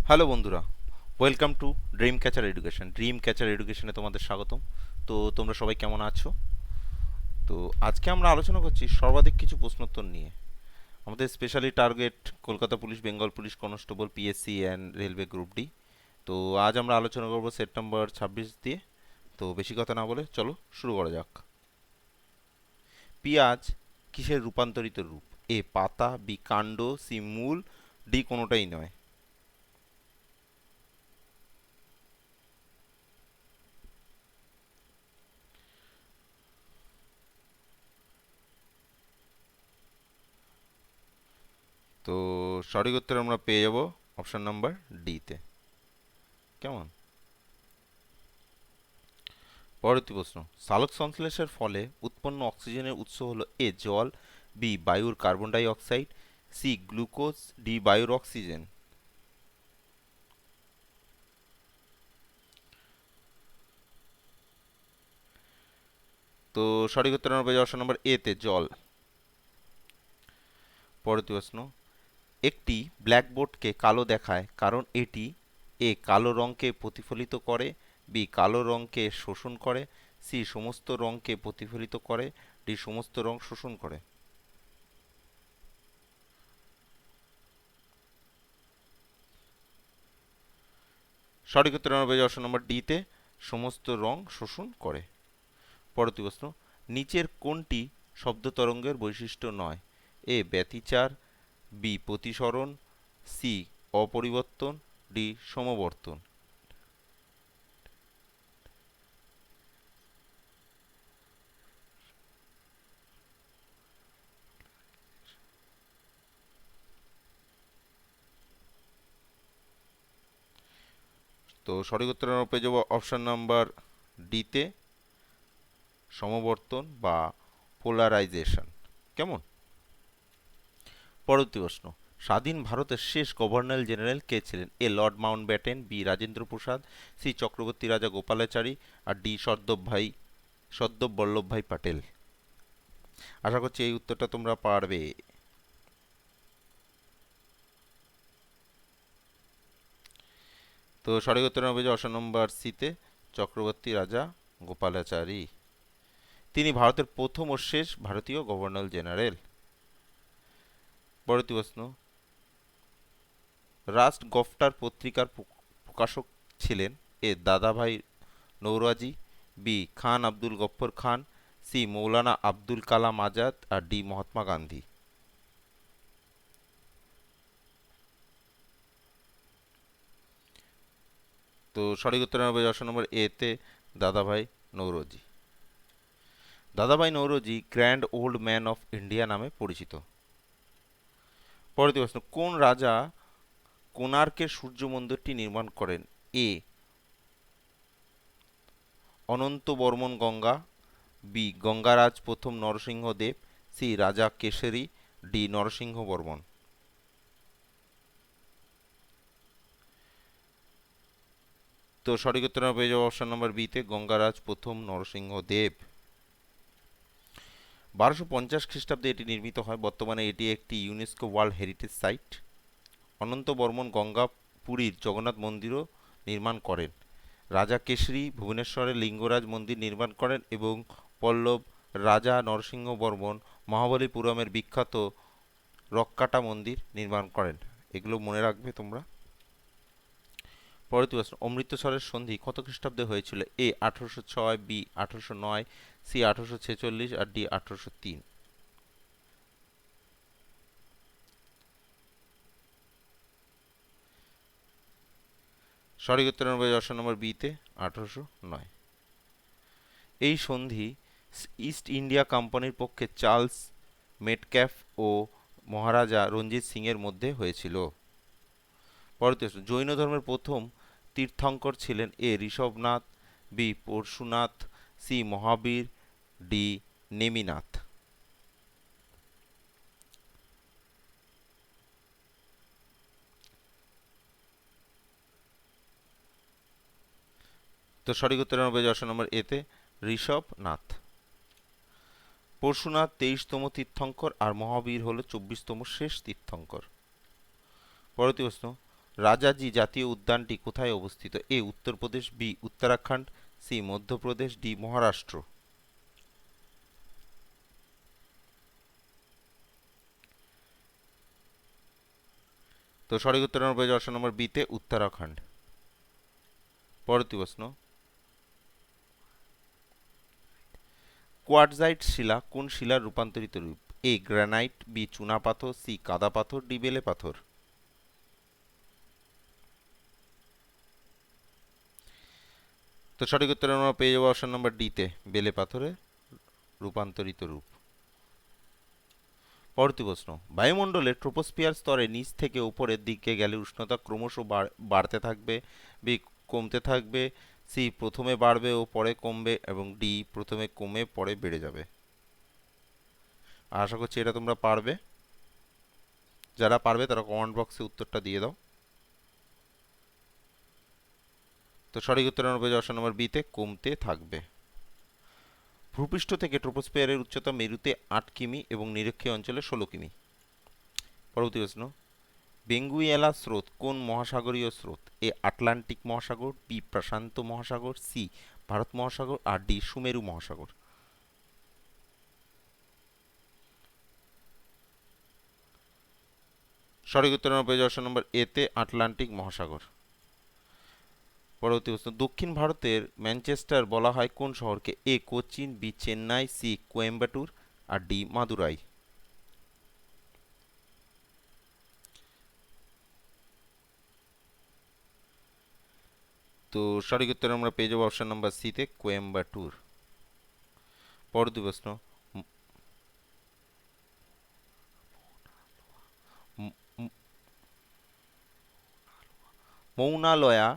Hello বন্ধুরা, welcome to dream catcher education. Dream catcher এডুকেশনে তোমাদের স্বাগতম। তো তোমরা সবাই কেমন আছো? তো আজকে আমরা আলোচনা করছি সর্বাধিক কিছু প্রশ্নোত্তর নিয়ে। আমাদের specially target Kolkata police, Bengal police constable, PSC and railway group D. তো আজ আমরা আলোচনা করব সেট নম্বর 26 দিয়ে। তো বেশি কথা না বলে চলো শুরু করা যাক। পেঁয়াজ কিসের রূপান্তরিত রূপ? এ পাতা, বি কাণ্ড, সি মূল, ডি কোনোটাই নয়। তো সঠিক উত্তর আমরা পেয়ে যাব অপশন নাম্বার ডিতে। কেমন? পরবর্তী প্রশ্ন, সালোক সংশ্লেষের ফলে উৎপন্ন অক্সিজেনের উৎস হলো এ জল, বি বায়ুর carbon die oxide, C glucose, D বায়ুর অক্সিজেন। তো সঠিক উত্তর আমরা পেয়ে যাবো অপশন নাম্বার এ তে জল। পরবর্তী প্রশ্ন, একটি ব্ল্যাকবোর্ডকে কালো দেখায় কারণ এটি এ কালো রঙকে প্রতিফলিত করে, বি কালো রঙকে শোষণ করে, সি সমস্ত রঙকে প্রতিফলিত করে, ডি সমস্ত রঙ শোষণ করে। সঠিক উত্তর আমরা পেয়ে যাবো অপশন নম্বর ডিতে, সমস্ত রঙ শোষণ করে। পরবর্তী প্রশ্ন, নিচের কোনটি শব্দ তরঙ্গের বৈশিষ্ট্য নয়? এ ব্যতিচার, বি প্রতিসরণ, সি অপরিবর্তন, ডি সমবর্তন। তো সঠিক উত্তর আমরা পেয়ে যাবো অপশন নাম্বার ডিতে, সমবর্তন বা পোলারাইজেশন। কেমন? পরবর্তী প্রশ্ন, স্বাধীন ভারতের শেষ গভর্নর জেনারেল কে ছিলেন? এ Lord Mountbatten, B Rajendra Prasad, C Chakraborty রাজা গোপালাচারী, আর ডি সদ্যপ বল্লভভাই প্যাটেল। আশা করছি এই উত্তরটা তোমরা পারবে। তো সঠিক উত্তর হবে যে অপশন নম্বর সিতে, চক্রবর্তী রাজা গোপালাচারী। তিনি ভারতের প্রথম ও শেষ ভারতীয় গভর্নর জেনারেল। পরবর্তী প্রশ্ন, রাস্ট গফটার পত্রিকার প্রকাশক ছিলেন? এ দাদাভাই নৌরোজি, বি খান আব্দুল গফ্ফর খান, সি মৌলানা আব্দুল কালাম আজাদ, আর ডি মহাত্মা গান্ধী। তো সঠিক উত্তর হবে অপশন নম্বর এ তে, দাদাভাই নৌরোজি। দাদাভাই Naoroji grand old man of India নামে পরিচিত। পরবর্তী প্রশ্ন, কোন রাজা কোণার্কের সূর্য মন্দিরটি নির্মাণ করেন? এ অনন্ত বর্মন গঙ্গা, বি গঙ্গারাজ প্রথম নরসিংহ দেব, সি রাজা কেশরী, ডি নরসিংহ বর্মন। তো সঠিক উত্তর আমরা পেয়ে যাবো অপশন নম্বর বিতে, গঙ্গারাজ প্রথম নরসিংহ দেব। 1250 খ্রিস্টাব্দে এটি নির্মিত হয়। বর্তমানে এটি একটি ইউনেস্কো ওয়ার্ল্ড হেরিটেজ সাইট। অনন্ত বর্মন গঙ্গা পুরীর জগন্নাথ মন্দিরও নির্মাণ করেন। রাজা কেশরী ভুবনেশ্বরে লিঙ্গরাজ মন্দির নির্মাণ করেন এবং পল্লব রাজা নরসিংহ বর্মন মহাবলীপুরমের বিখ্যাত রক্কাটা মন্দির নির্মাণ করেন। এগুলো মনে রাখবে তোমরা। পরবর্তী প্রশ্ন, অমৃতসরের সন্ধি কত খ্রিস্টাব্দে হয়েছিল? এ 1806, বি 1809, সি 1846, আর ডি 1803। সঠিক উত্তর হবে অপশন নম্বর বিতে, 1809। এই সন্ধি ইস্ট ইন্ডিয়া কোম্পানির পক্ষে চার্লস মেটক্যাফ ও মহারাজা রঞ্জিত সিং এর মধ্যে হয়েছিল। পরবর্তী প্রশ্ন, জৈন ধর্মের প্রথম তীর্থঙ্কর ছিলেন? এ ঋষভনাথ, বি পরশুনাথ, সি মহাবীর, ডি নেমিনাথ। তো সঠিক উত্তর হবে অপশন নম্বর এতে, ঋষভনাথ। পরশুনাথ 23তম তীর্থঙ্কর আর মহাবীর হলো 24তম শেষ তীর্থঙ্কর। পরবর্তী প্রশ্ন, রাজাজি জাতীয় উদ্যানটি কোথায় অবস্থিত? A Uttar Pradesh, B Uttarakhand, C Madhya Pradesh, D Maharashtra. তো সঠিক উত্তর আমরা পেয়ে যাবো অপশন নম্বর বিতে উত্তরাখণ্ড। পরবর্তী প্রশ্ন, কোয়ার্টজাইট শিলা কোন শিলার রূপান্তরিত রূপ? এ গ্রানাইট, বি চুনাপাথর, সি কাদা পাথর, ডি বেলে পাথর। তো সঠিক উত্তর আমরা পেয়ে যাবো অপশন নম্বর ডিতে বেলে পাথরের রূপান্তরিত রূপ। পরবর্তী প্রশ্ন, বায়ুমণ্ডলের ট্রোপোস্ফিয়ার স্তরে নিচ থেকে উপরের দিকে গেলে উষ্ণতা ক্রমশ বাড়তে থাকবে, বি কমতে থাকবে, সি প্রথমে বাড়বে ও পরে কমবে, এবং ডি প্রথমে কমে পরে বেড়ে যাবে। আশা করছি এটা তোমরা পারবে। যারা পারবে তারা কমেন্ট বক্সে উত্তরটা দিয়ে দাও। তো সঠিক উত্তর আমরা পেয়ে যাবো অপশন নম্বর বিতে কমতে থাকবে। ভূপৃষ্ঠ থেকে ট্রোপোস্ফিয়ারের উচ্চতা মেরুতে 8 কিমি এবং নিরক্ষীয় অঞ্চলে 16 কিমি। পরবর্তী প্রশ্ন, বেঙ্গুয়েলা স্রোত কোন মহাসাগরীয় স্রোত? এ আটলান্টিক মহাসাগর, বি প্রশান্ত মহাসাগর, সি ভারত মহাসাগর, আর ডি সুমেরু মহাসাগর। সঠিক উত্তর আমরা পেয়ে যাবো অপশন নম্বর এতে আটলান্টিক মহাসাগর। পরবর্তী প্রশ্ন, দক্ষিণ ভারতের ম্যানচেস্টার বলা হয় কোন শহরকে? এ কোচিন, বি চেন্নাই, সি কোয়েম্বাটুর, আর ডি মাদুরাই। তো সঠিক উত্তর আমরা পেয়ে যাবো অপশন নাম্বার সিতে কোয়েম্বাটুর। পরবর্তী প্রশ্ন, মৌনালয়া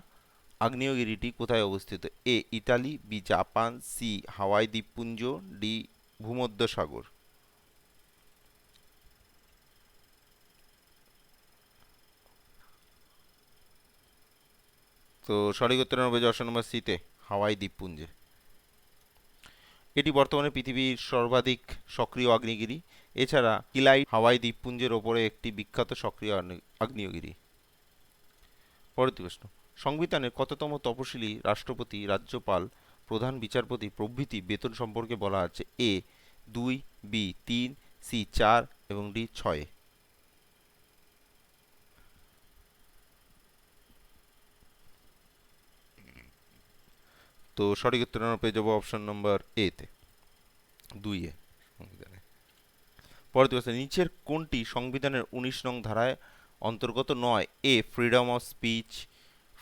আগ্নেয়গিরিটি কোথায় অবস্থিত? A Italy, B Japan, C Hawaii দ্বীপপুঞ্জ, ডি ভূমধ্যসাগর। তো সঠিক উত্তর আমরা পেয়ে যাবো অপশন নাম্বার সিতে হাওয়াই দ্বীপপুঞ্জে। এটি বর্তমানে পৃথিবীর সর্বাধিক সক্রিয় আগ্নেয়গিরি। এছাড়া কিলাইট হাওয়াই দ্বীপপুঞ্জের ওপরে একটি বিখ্যাত সক্রিয় আগ্নেয়গিরি। পরবর্তী প্রশ্ন, সংবিধানের কততম তপশিলি রাষ্ট্রপতি, রাজ্যপাল, প্রধান বিচারপতি প্রভৃতি বেতন সম্পর্কে বলা আছে? এ 2, বি 3, সি 4, এবং ডি 6। তো সঠিক উত্তর আমরা পেয়ে যাবো অপশন নম্বর এতে 2 এ সংবিধানে। পরবর্তী প্রশ্ন, নিচের কোনটি সংবিধানের 19 নং ধারায় অন্তর্গত নয়? A freedom of speech,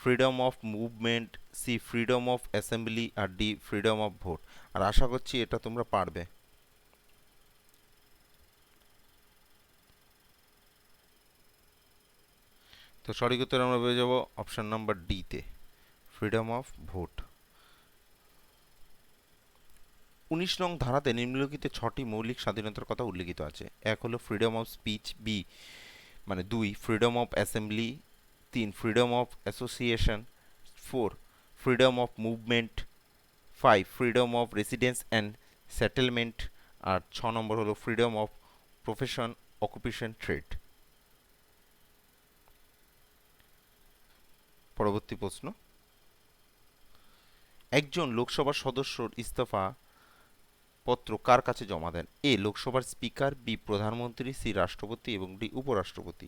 freedom of movement, C freedom of assembly, আর ডি ফ্রিডম অফ ভোট। আর আশা করছি এটা তোমরা পারবে। তো সঠিক উত্তর আমরা পেয়ে যাব অপশন নাম্বার ডিতে ফ্রিডম অফ ভোট। 19 নং ধারাতে নিম্নলিখিত 6টি মৌলিক স্বাধীনতার কথা উল্লেখিত আছে। এক হলো ফ্রিডম অফ স্পিচ, বি মানে 2 freedom of assembly, 3 freedom of association, 4 freedom of movement, 5 freedom of residence and settlement, আর 6 নম্বর হলো freedom of profession, occupation, trade. পরবর্তী প্রশ্ন, একজন লোকসভার সদস্যর ইস্তফা পত্র কার কাছে জমা দেন? এ লোকসভার স্পিকার, বি প্রধানমন্ত্রী, সি রাষ্ট্রপতি, এবং ডি উপরাষ্ট্রপতি।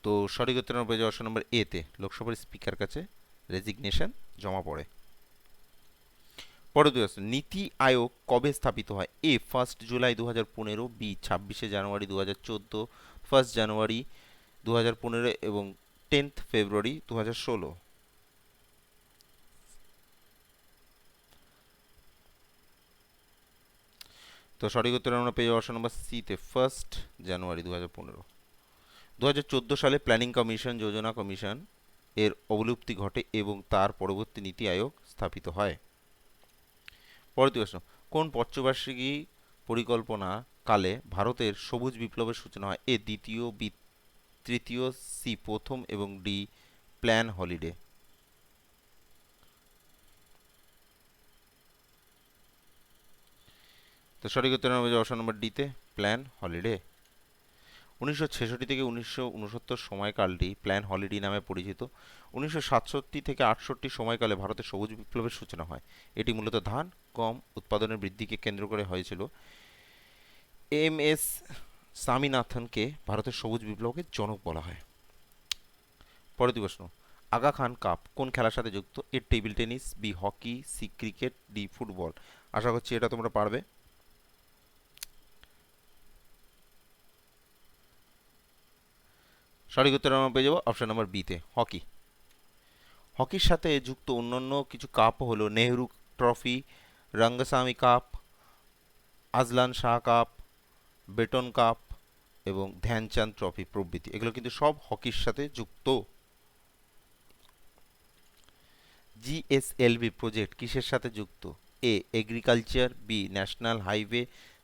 তো সঠিক উত্তর আমরা পেয়ে যাবো অপশন নম্বর এতে লোকসভার স্পিকার কাছে রেজিগনেশন জমা পড়ে। পরবর্তী প্রশ্ন, নীতি আয়োগ কবে স্থাপিত হয়? এ 1 জুলাই 2015, বি 26 জানুয়ারি 2014, 1 জানুয়ারি 2015, এবং 10 ফেব্রুয়ারি 2016। তো সঠিক উত্তর আমরা পেয়ে যাবো অপশন নম্বর সিতে 1 জানুয়ারি 2015। 2014 সালে প্ল্যানিং কমিশন, যোজনা কমিশন এর অবলুপ্তি ঘটে এবং তার পরবর্তী নীতি আয়োগ স্থাপিত হয়। পরবর্তী প্রশ্ন, কোন পঞ্চবার্ষিকী পরিকল্পনা কালে ভারতের সবুজ বিপ্লবের সূচনা হয়? এ দ্বিতীয়, বি তৃতীয়, সি প্রথম, এবং ডি প্ল্যান হলিডে। তো সঠিক উত্তর হবে যে অপশন নম্বর ডিতে প্ল্যান হলিডে। 1966 থেকে 1969 সময়কালটি প্ল্যান হলিডে নামে পরিচিত। 1967 থেকে 68 সময়কালে ভারতে সবুজ বিপ্লবের সূচনা হয়। এটি মূলত ধান, গম উৎপাদনের বৃদ্ধিকে কেন্দ্র করে হয়েছিল। এম.এস. স্বামীনাথনকে ভারতের সবুজ বিপ্লবের জনক বলা হয়। পরবর্তী প্রশ্ন, আগা খান কাপ কোন খেলার সাথে যুক্ত? A table tennis, B hockey, C cricket, D football. আশা করছি এটা তোমরা পারবে। সঠিক উত্তর আমরা পেয়ে যাবো অপশন নাম্বার বিতে হকি। হকির সাথে যুক্ত অন্যান্য কিছু কাপ হলো Nehru trophy, Rangaswamy cup, Azlan Shah cup, button cup এবং ধ্যানচাঁদ ট্রফি প্রভৃতি। এগুলো কিন্তু সব হকির সাথে যুক্ত। জিএসএলভি প্রজেক্ট কিসের সাথে যুক্ত? A agriculture, B national highway,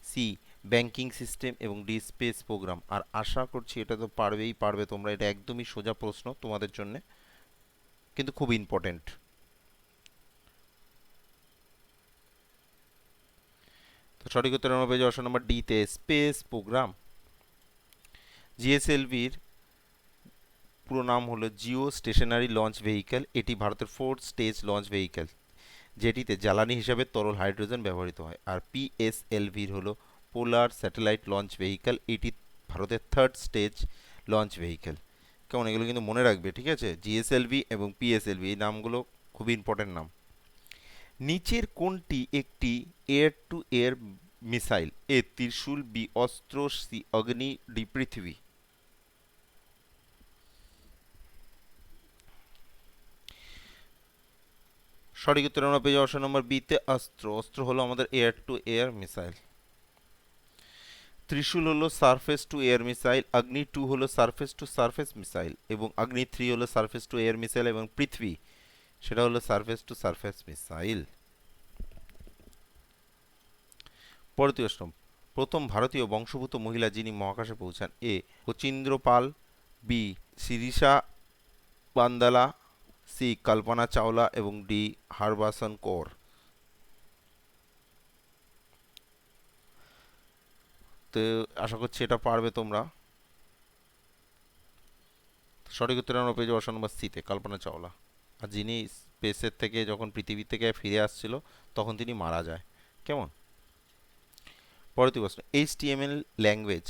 C banking system এবং ডি স্পেস প্রোগ্রাম। আর আশা করছি এটা তো পারবে তোমরা, এটা একদমই সোজা প্রশ্ন তোমাদের জন্য, কিন্তু খুব ইম্পর্টেন্ট। তো সঠিক উত্তর আমরা পেয়ে যাবো অপশন নাম্বার ডিতে স্পেস প্রোগ্রাম। জিএসএলভির পুরো নাম হলো জিও স্টেশনারি লঞ্চ ভেহিক্যাল। এটি ভারতের 4th স্টেজ লঞ্চ ভেহিক্যাল, যেটিতে জ্বালানি হিসাবে তরল হাইড্রোজেন ব্যবহৃত হয়। আর পিএসএলভির হলো পোলার স্যাটেলাইট লঞ্চ ভেহিক্যাল। এটি ভারতের 3rd স্টেজ লঞ্চ ভেহিক্যাল। কেমন, এগুলো কিন্তু মনে রাখবে, ঠিক আছে? জিএসএলভি এবং পিএসএলভি এই নামগুলো খুবই ইম্পর্টেন্ট নাম। নিচের কোনটি একটি এয়ার টু এয়ার মিসাইল? এ ত্রিশূল, বি অস্ত্র, সি অগ্নি, ডি পৃথিবী। সঠিক উত্তর আমরা পেয়ে যাবো অপশন নম্বর বিতে অস্ত্র। অস্ত্র হলো আমাদের এয়ার টু এয়ার মিসাইল। ত্রিশূল হলো সারফেস টু এয়ার মিসাইল, অগ্নি 2 হলো সারফেস টু সারফেস মিসাইল এবং অগ্নি 3 হলো সারফেস টু এয়ার মিসাইল এবং পৃথিবী সেটা হলো সারফেস টু সারফেস মিসাইল। পরবর্তী প্রশ্ন, প্রথম ভারতীয় বংশোদ্ভূত মহিলা যিনি মহাকাশে পৌঁছান? এ শচীন্দ্র পাল, বি শিরিষা বান্দালা, সি কল্পনা চাওলা এবং ডি হরবাসন কৌর। তো আশা করছি এটা পারবে তোমরা। সঠিক উত্তর আমরা পেয়ে যাবো অপশন নম্বর সিতে কল্পনা চাওলা। আর যিনি স্পেসের থেকে যখন পৃথিবী থেকে ফিরে আসছিল তখন তিনি মারা যায়। কেমন? পরবর্তী প্রশ্ন, এইচটিএমএল ল্যাঙ্গুয়েজ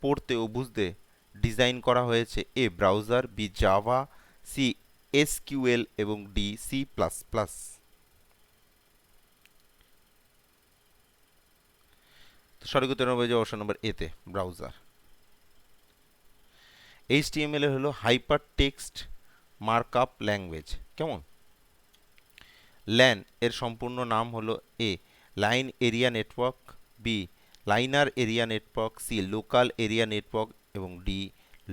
পড়তে ও বুঝতে ডিজাইন করা হয়েছে? A browser, B Java, C SQL এবং ডি সি প্লাস প্লাস। সঠিক উত্তর হবে যে অপশন নম্বর এতে ব্রাউজার। এইচটিএমএল হলো হাইপার টেক্সট মার্কআপ ল্যাঙ্গুয়েজ। কেমন? ল্যান এর সম্পূর্ণ নাম হলো A line area network, B liner area network, C local area network এবং ডি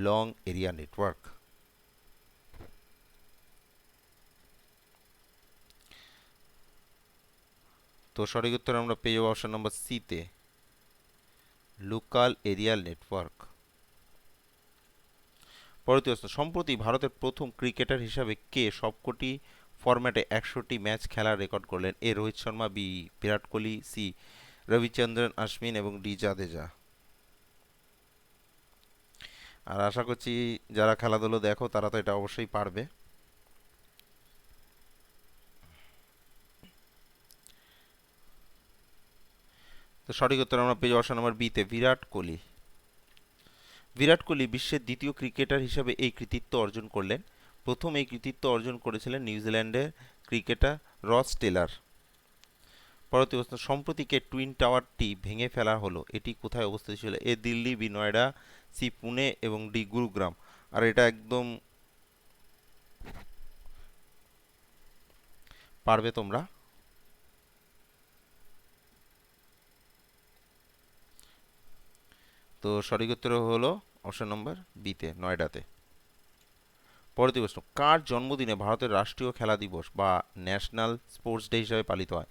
লং এরিয়া নেটওয়ার্ক। তো সঠিক উত্তর আমরা পেয়ে যাবো অপশন নম্বর সিতে লোকাল এরিয়া নেটওয়ার্ক। পরবর্তী প্রশ্ন, সম্প্রতি ভারতের প্রথম ক্রিকেটার হিসাবে কে সবকটি ফরম্যাটে 100টি ম্যাচ খেলার রেকর্ড করলেন? এ রোহিত শর্মা, বি বিরাট কোহলি, সি রবিচন্দ্রন অশ্বিন এবং ডি জাদেজা। আর আশা করছি যারা খেলাধুলো দেখো তারা তো এটা অবশ্যই পারবে। তো সঠিক উত্তর আমরা পেয়ে যাবো অপশন নম্বর বিতে বিরাট কোহলি। বিরাট কোহলি বিশ্বের দ্বিতীয় ক্রিকেটার হিসেবে এই কৃতিত্ব অর্জন করলেন। প্রথম এই কৃতিত্ব অর্জন করেছিলেন নিউজিল্যান্ডের ক্রিকেটার রস টেলর। পরবর্তী প্রশ্ন, সম্প্রতি কে টুইন টাওয়ারটি ভেঙে ফেলা হলো? এটি কোথায় অবস্থিত ছিল? এ দিল্লি, বি নয়ডা, সি পুনে এবং ডি গুরুগ্রাম। আর এটা একদম পারবে তোমরা। তো সঠিক উত্তর হলো অপশন নম্বর বিতে নয়ডাতে। পরবর্তী প্রশ্ন, কার জন্মদিনে ভারতের রাষ্ট্রীয় খেলা দিবস বা ন্যাশনাল স্পোর্টস ডে হিসাবে পালিত হয়?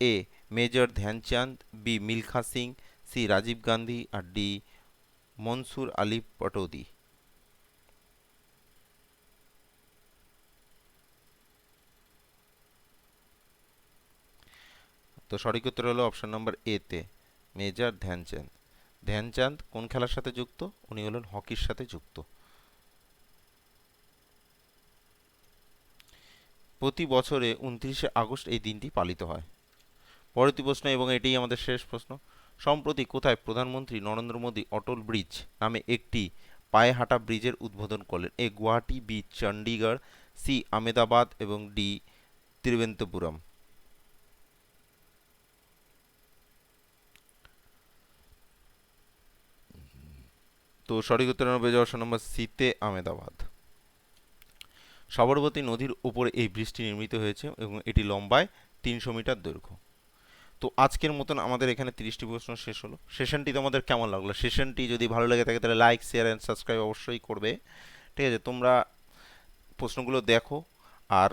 A major Dhyan Chand, B Milkha Singh, C Rajiv Gandhi আর ডি মনসুর আলী পটোদি। তো সঠিক উত্তর হলো অপশন নম্বর এতে মেজর ধ্যানচাঁদ। ধ্যানচাঁদ কোন খেলার সাথে যুক্ত? উনি হলেন হকির সাথে যুক্ত। প্রতি বছরে 29শে আগস্ট এই দিনটি পালিত হয়। পরবর্তী প্রশ্ন, এবং এটাই আমাদের শেষ প্রশ্ন। সম্প্রতি কোথায় প্রধানমন্ত্রী নরেন্দ্র মোদী অটল ব্রিজ নামে একটি পায়ে হাঁটা ব্রিজের উদ্বোধন করলেন? এ গুয়াহাটি, বি চণ্ডীগড়, সি আমেদাবাদ এবং ডি তিরুবনন্তপুরম। তো সঠিক উত্তর হবে অপশন নম্বর সিতে আমেদাবাদ। সাবরমতী নদীর উপরে এই ব্রিজটি নির্মিত হয়েছে এবং এটি লম্বায় 300 মিটার দৈর্ঘ্য। তো আজকের মতন আমাদের এখানে 30টি প্রশ্ন শেষ হলো। সেশনটি তোমাদের কেমন লাগলো? সেশনটি যদি ভালো লেগে থাকে তাহলে লাইক, শেয়ার অ্যান্ড সাবস্ক্রাইব অবশ্যই করবে। ঠিক আছে, তোমরা প্রশ্নগুলো দেখো আর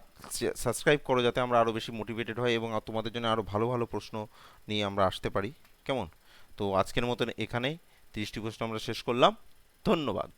সাবস্ক্রাইব করো, যাতে আমরা আরও বেশি মোটিভেটেড হই এবং তোমাদের জন্য আরও ভালো ভালো প্রশ্ন নিয়ে আমরা আসতে পারি। কেমন? তো আজকের মতন এখানেই 30টি প্রশ্ন আমরা শেষ করলাম। ধন্যবাদ।